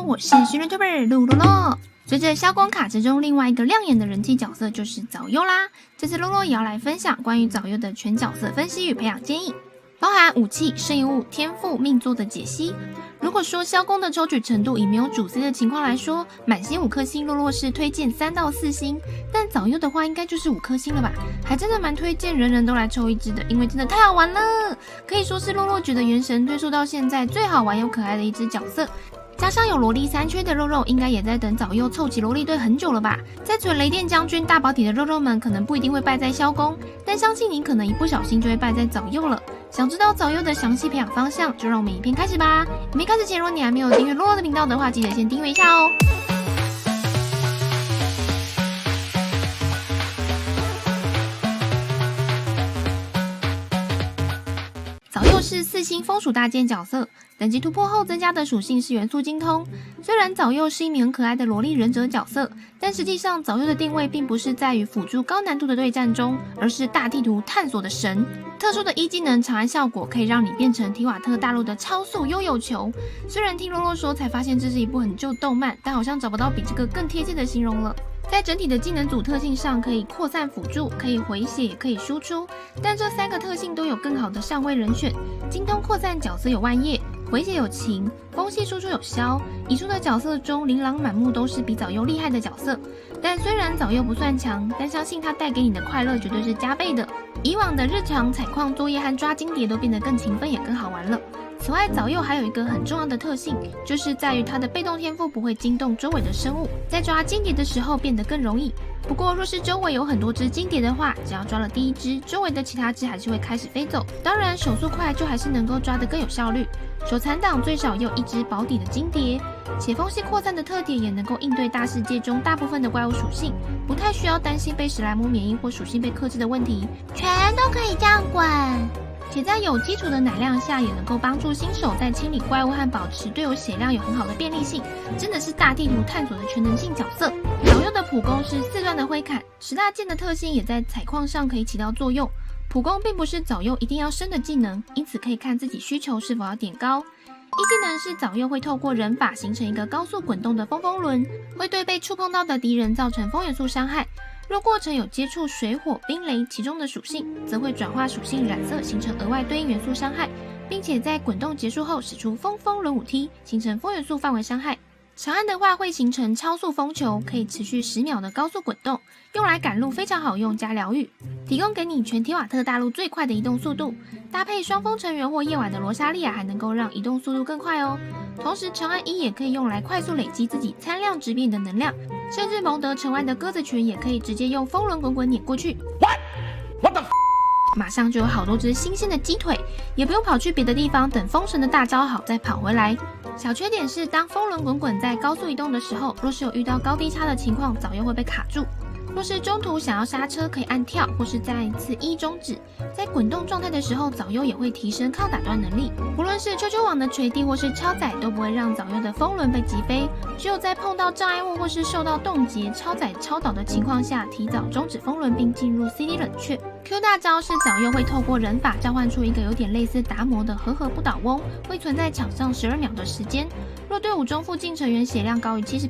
我是新人 YouTuber 露露露。随着萧光卡之中另外一个亮眼的人气角色就是早优啦，这次露露也要来分享关于早优的全角色分析与培养建议，包含武器、圣遗物、天赋、命座的解析。如果说萧公的抽取程度以没有主 C 的情况来说，满星5颗星，露露是推荐3到4星，但早优的话应该就是5颗星了吧？还真的蛮推荐人人都来抽一支的，因为真的太好玩了，可以说是露露觉得原神推出到现在最好玩又可爱的一支角色。加上有萝莉3缺的肉肉，应该也在等早优凑齐萝莉队很久了吧？在存雷电将军大保底的肉肉们，可能不一定会败在萧公，但相信你可能一不小心就会败在早优了。想知道早优的详细培养方向，就让我们影片开始吧。影片开始前，如果你还没有订阅露露的频道的话，记得先订阅一下哦。早优是4星风鼠大剑角色，等级突破后增加的属性是元素精通。虽然早优是一名很可爱的萝莉忍者角色，但实际上早优的定位并不是在于辅助高难度的对战中，而是大地图探索的神。特殊的一技能长按效果可以让你变成提瓦特大陆的超速悠悠球。虽然听洛洛说才发现这是一部很旧动漫，但好像找不到比这个更贴切的形容了。在整体的技能组特性上，可以扩散辅助，可以回血，也可以输出，但这3个特性都有更好的上位人选。精通扩散角色有万叶，回血有晴，风系输出有萧。已出的角色中，琳琅满目都是比早优厉害的角色。但虽然早优不算强，但相信它带给你的快乐绝对是加倍的。以往的日常采矿作业和抓金蝶都变得更勤奋，也更好玩了。此外，早优还有一个很重要的特性，就是在于它的被动天赋不会惊动周围的生物，在抓金蝶的时候变得更容易。不过，若是周围有很多只金蝶的话，只要抓了第1只，周围的其他只还是会开始飞走。当然，手速快就还是能够抓得更有效率。手残党最少也有1只保底的金蝶，且风系扩散的特点也能够应对大世界中大部分的怪物属性，不太需要担心被史莱姆免疫或属性被克制的问题，全都可以这样滚。且在有基础的奶量下，也能够帮助新手在清理怪物和保持队友血量有很好的便利性，真的是大地图探索的全能性角色。早优的普攻是4段的挥砍，10大剑的特性也在采矿上可以起到作用。普攻并不是早优一定要升的技能，因此可以看自己需求是否要点高。一技能是早优会透过人法形成一个高速滚动的风风轮，会对被触碰到的敌人造成风元素伤害。若过程有接触水、火、冰、雷其中的属性，则会转化属性染色形成额外对应元素伤害，并且在滚动结束后使出风轮舞踢，形成风元素范围伤害。长按的话会形成超速风球，可以持续10秒的高速滚动，用来赶路非常好用加疗愈，提供给你全提瓦特大陆最快的移动速度。搭配双峰成员或夜晚的罗莎莉亚，还能够让移动速度更快哦。同时长按1也可以用来快速累积自己参量值变的能量，甚至蒙得城湾的鸽子群也可以直接用风轮滚滚碾过去。What the 马上就有好多只新鲜的鸡腿，也不用跑去别的地方等风神的大招好再跑回来。小缺点是，当风轮滚滚在高速移动的时候，若是有遇到高低差的情况，早优会被卡住。若是中途想要刹车，可以按跳或是再按一次1中指。在滚动状态的时候，早优也会提升抗打断能力。不论是秋秋网的垂地或是超载，都不会让早优的风轮被击飞。只有在碰到障碍物或是受到冻结、超载超导的情况下，提早终止风轮并进入 CD 冷却。Q 大招是早优会透过人法召唤出一个有点类似达摩的和合不倒翁，会存在场上12秒的时间。若队伍中附近成员血量高于 70%，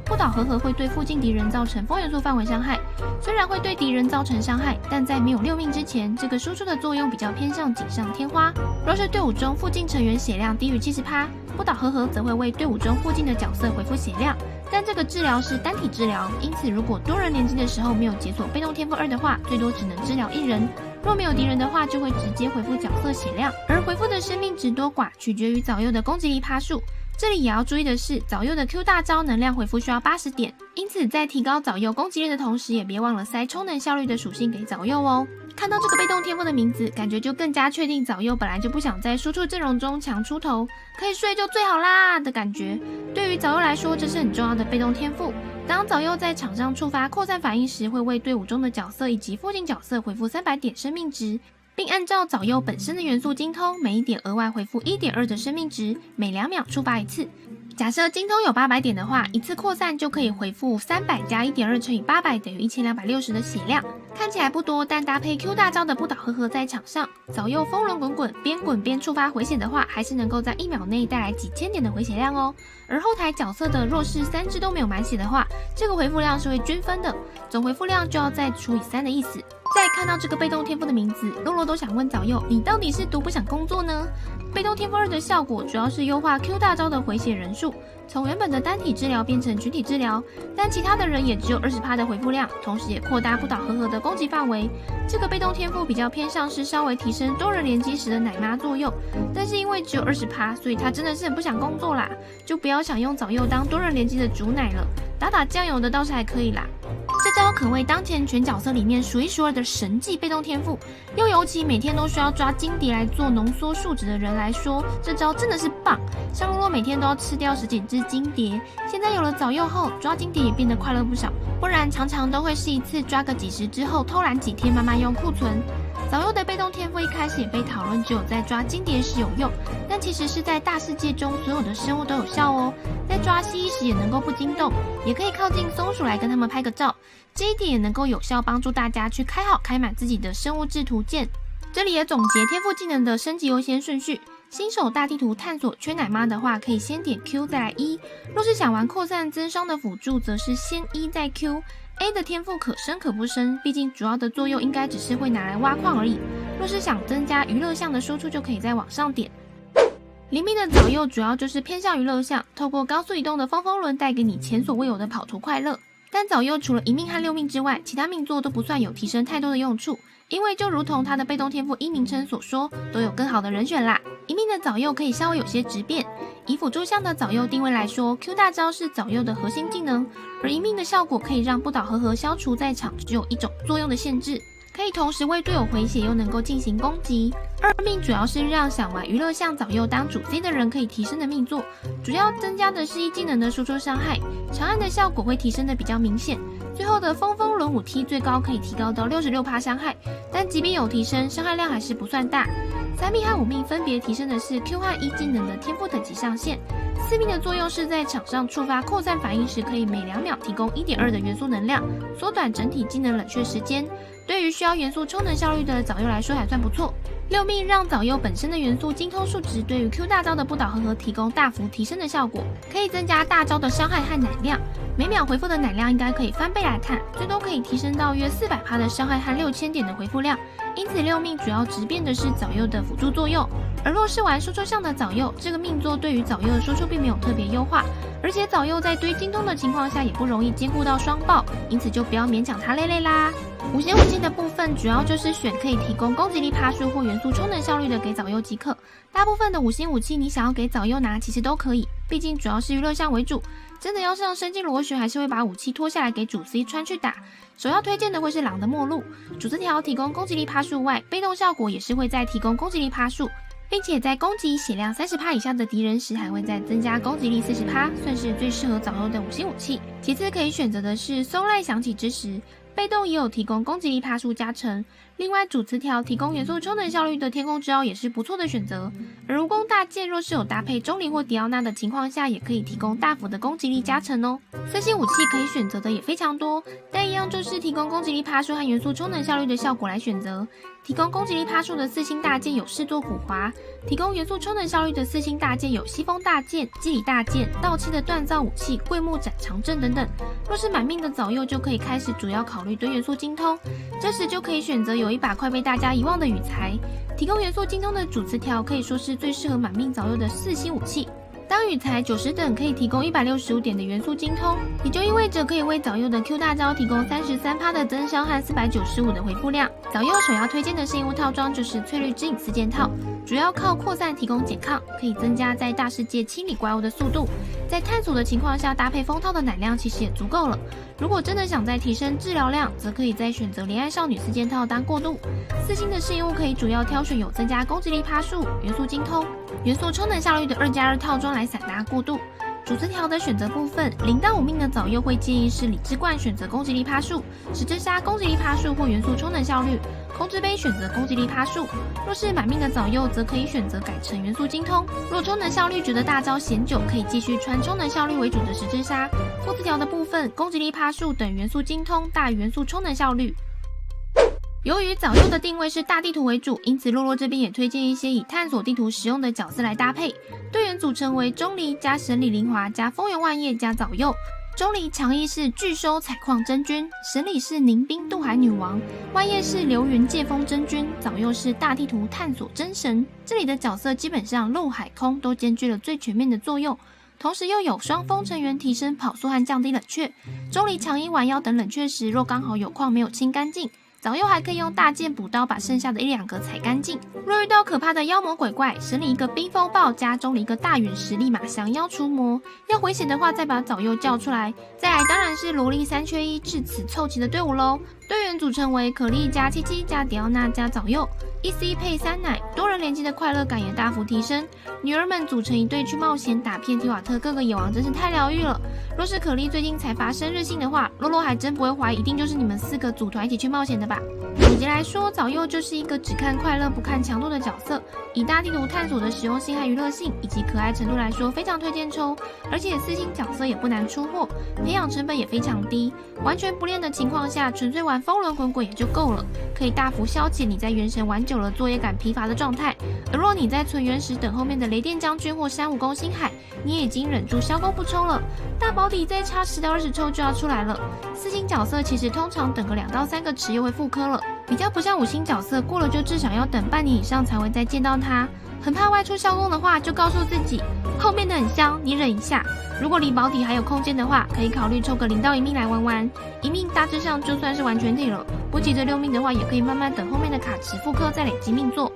不倒和合会对附近敌人造成风元素范围伤害。虽然会对敌人造成伤害，但在没有6命之前，这个输出的作用比较偏向锦上添花。若是队伍中附近成员血量低于 70%， 不倒和合则会为队伍中附近的角色恢复血量。但这个治疗是单体治疗，因此如果多人联机的时候没有解锁被动天赋2的话，最多只能治疗1人。若没有敌人的话，就会直接回复角色血量，而回复的生命值多寡取决于早优的攻击力趴数。这里也要注意的是，早优的 Q 大招能量回复需要80点，因此在提高早优攻击力的同时，也别忘了塞充能效率的属性给早优哦。看到这个被动天赋的名字，感觉就更加确定早优本来就不想在输出阵容中强出头，可以睡就最好啦的感觉。对于早优来说，这是很重要的被动天赋。当早优在场上触发扩散反应时，会为队伍中的角色以及附近角色回复300点生命值，并按照早优本身的元素精通，每1点额外回复1.2的生命值，每2秒触发1次。假设精通有800点的话，一次扩散就可以回复300加 1.2 乘以800等于1260的血量。看起来不多，但搭配 Q 大招的不倒呵呵在场上，早柚风轮滚滚，边滚边触发回血的话，还是能够在1秒内带来几千点的回血量哦。而后台角色的若是3只都没有满血的话，这个回复量是会均分的，总回复量就要再除以3的意思。再看到这个被动天赋的名字，洛洛都想问早柚，你到底是多不想工作呢？被动天赋2的效果主要是优化 Q 大招的回血人数，从原本的单体治疗变成群体治疗，但其他的人也只有20%的回复量，同时也扩大不倒呵呵的攻击范围。这个被动天赋比较偏向是稍微提升多人联机时的奶妈作用，但是因为只有20%，所以他真的是很不想工作啦，就不要想用早柚当多人联机的主奶了，打打酱油的倒是还可以啦。这招可谓当前全角色里面数一数二的神技被动天赋，又尤其每天都需要抓金蝶来做浓缩数值的人来说，这招真的是棒。像洛洛每天都要吃掉10几只金蝶，现在有了早柚后，抓金蝶也变得快乐不少，不然常常都会是一次抓个几十只后偷懒几天，慢慢用库存。早柚的被动天赋一开始也被讨论只有在抓金蝶时有用，但其实是在大世界中所有的生物都有效哦。在抓蜥蜴时也能够不惊动，也可以靠近松鼠来跟他们拍个照，这一点也能够有效帮助大家去开好开满自己的生物志图鉴。这里也总结天赋技能的升级优先顺序。新手大地图探索缺奶妈的话，可以先点 Q 再来 E； 若是想玩扩散增伤的辅助，则是先 E 再 Q。A 的天赋可深可不深，毕竟主要的作用应该只是会拿来挖矿而已。若是想增加娱乐项的输出，就可以再往上点。灵命的早柚主要就是偏向娱乐项，透过高速移动的风风轮带给你前所未有的跑图快乐。但早柚除了1命和6命之外，其他命座都不算有提升太多的用处，因为就如同它的被动天赋一名称所说，都有更好的人选啦。1命的早柚可以稍微有些质变。以辅助项的早柚定位来说 ，Q 大招是早柚的核心技能，而1命的效果可以让不倒呵呵消除在场只有一种作用的限制，可以同时为队友回血，又能够进行攻击。2命主要是让想玩娱乐项早柚当主 C 的人可以提升的命座，主要增加的是一技能的输出伤害，长按的效果会提升的比较明显。最后的风风轮5T 最高可以提高到66%伤害，但即便有提升，伤害量还是不算大。3命和5命分别提升的是 Q 和 E 技能的天赋等级上限。4命的作用是在场上触发扩散反应时，可以每2秒提供 1.2 的元素能量，缩短整体技能冷却时间。对于需要元素充能效率的早柚来说还算不错。6命让早柚本身的元素精通数值对于 Q 大招的不倒呵呵提供大幅提升的效果，可以增加大招的伤害和奶量。每秒回复的奶量应该可以翻倍来看，最多可以提升到约400%的伤害和6000点的回复量。因此6命主要直变的是早柚的辅助作用。而若是玩输出项的早柚，这个命座对于早柚的输出并没有特别优化，而且早柚在堆精通的情况下也不容易兼顾到双爆，因此就不要勉强它累啦。五星武器的部分主要就是选可以提供攻击力趴数或元素充能效率的给早柚即可。大部分的5星武器你想要给早柚拿其实都可以，毕竟主要是娱乐项为主。真的要上深境螺旋，还是会把武器脱下来给主 C 穿去打。首要推荐的会是狼的末路，主词条提供攻击力趴数外，被动效果也是会再提供攻击力趴数，并且在攻击血量30%以下的敌人时，还会再增加攻击力40%，算是最适合早柚的5星武器。其次可以选择的是松赖响起之时，被动也有提供攻击力趴数加成。另外主词条提供元素充能效率的天空之鳌也是不错的选择。而蜈蚣大剑若是有搭配钟灵或迪奥娜的情况下，也可以提供大幅的攻击力加成哦。4星武器可以选择的也非常多，但一样就是提供攻击力趴数和元素充能效率的效果来选择。提供攻击力趴数的4星大剑有视作古华，提供元素充能效率的4星大剑有西风大剑、基里大剑、盗气的锻造武器、桂木斩长阵等等。若是满命的早柚，就可以开始主要考虑堆元素精通，这时就可以选择有一把快被大家遗忘的羽材。提供元素精通的主词条可以说是最适合满命早柚的4星武器。当羽材90等可以提供165点的元素精通，也就意味着可以为早柚的 Q 大招提供33%的增伤和495的回复量。早柚首要推荐的信物套装就是翠绿之影4件套，主要靠扩散提供减抗，可以增加在大世界清理怪物的速度。在探索的情况下搭配风套的奶量其实也足够了。如果真的想再提升治疗量，则可以再选择怜爱少女4件套当过渡。4星的信物可以主要挑选有增加攻击力趴数、元素精通、元素充能效率的2+2套装来散搭过渡。主词条的选择部分，0到5命的早幼会建议是理智罐选择攻击力趴数，十字杀攻击力趴数或元素充能效率，控制杯选择攻击力趴数。若是满命的早幼，则可以选择改成元素精通。若充能效率觉得大招嫌久，可以继续穿充能效率为主的十字杀。副词条的部分，攻击力趴数等元素精通大于元素充能效率。由于早幼的定位是大地图为主，因此洛洛这边也推荐一些以探索地图使用的角色来搭配。队员组成为钟离加神里灵华加风原万叶加早幼。钟离强一是巨收采矿真君，神里是凝冰渡海女王，万叶是流云借风真君，早幼是大地图探索真神。这里的角色基本上陆海空都兼具了最全面的作用。同时又有双风成员提升跑速和降低冷却。钟离强一弯腰等冷却时，若刚好有矿没有清干净，早幼还可以用大剑补刀把剩下的1-2个踩干净。若遇到可怕的妖魔鬼怪，神里一个冰风暴加钟离一个大陨石，立马降妖除魔。要回血的话，再把早幼叫出来。再来当然是萝莉3缺1至此凑齐的队伍喽。队员组成为可莉加77加迪奥娜加早幼，1C 配3奶，多人联机的快乐感也大幅提升。女儿们组成一队去冒险打遍提瓦特各个野王，真是太疗愈了。若是可莉最近才发生日信的话，洛洛还真不会怀疑，一定就是你们4个组团一起去冒险的吧。总结来说，早幼就是一个只看快乐不看强度的角色，以大地图探索的实用性和娱乐性以及可爱程度来说，非常推荐抽。而且4星角色也不难出货，培养成本也非常低，完全不练的情况下，纯粹玩风轮滚滚也就够了，可以大幅消解你在原神玩久了作业感疲乏的状态。而若你在存原时等后面的雷电将军或山武宫星海，你也已经忍住消功不抽了，大保底再差10到20抽就要出来了。4星角色其实通常等个2到3个池又会复刻了，比较不像5星角色过了就至少要等半年以上才会再见到它。很怕外出消功的话，就告诉自己后面的很香，你忍一下。如果离保底还有空间的话，可以考虑抽个0到1命来玩玩。1命大致上就算是完全体了，不急着6命的话，也可以慢慢等后面的卡池复刻再累积命做。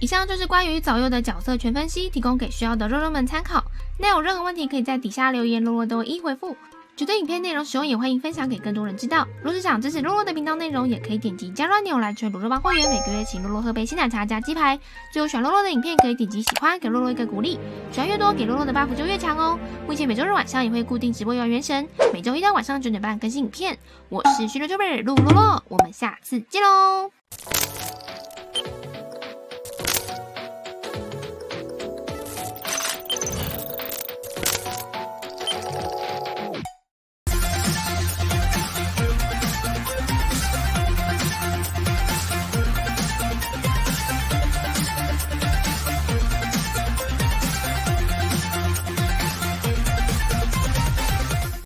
以上就是关于早幼的角色全分析，提供给需要的肉肉们参考。那有任何问题可以在底下留言，洛洛都一一回复。觉得影片内容实用，也欢迎分享给更多人知道。若是想支持洛洛的频道内容，也可以点击加入按钮来成为洛洛帮会员，每个月请洛洛喝杯鲜奶茶加鸡排。最后喜欢洛洛的影片，可以点击喜欢，给洛洛一个鼓励。喜欢越多，给洛洛的 buff 就越强哦。目前每周日晚上也会固定直播游玩原神，每周一到晚上9点半更新影片。我是徐乐 YouTuber 洛洛，我们下次见喽。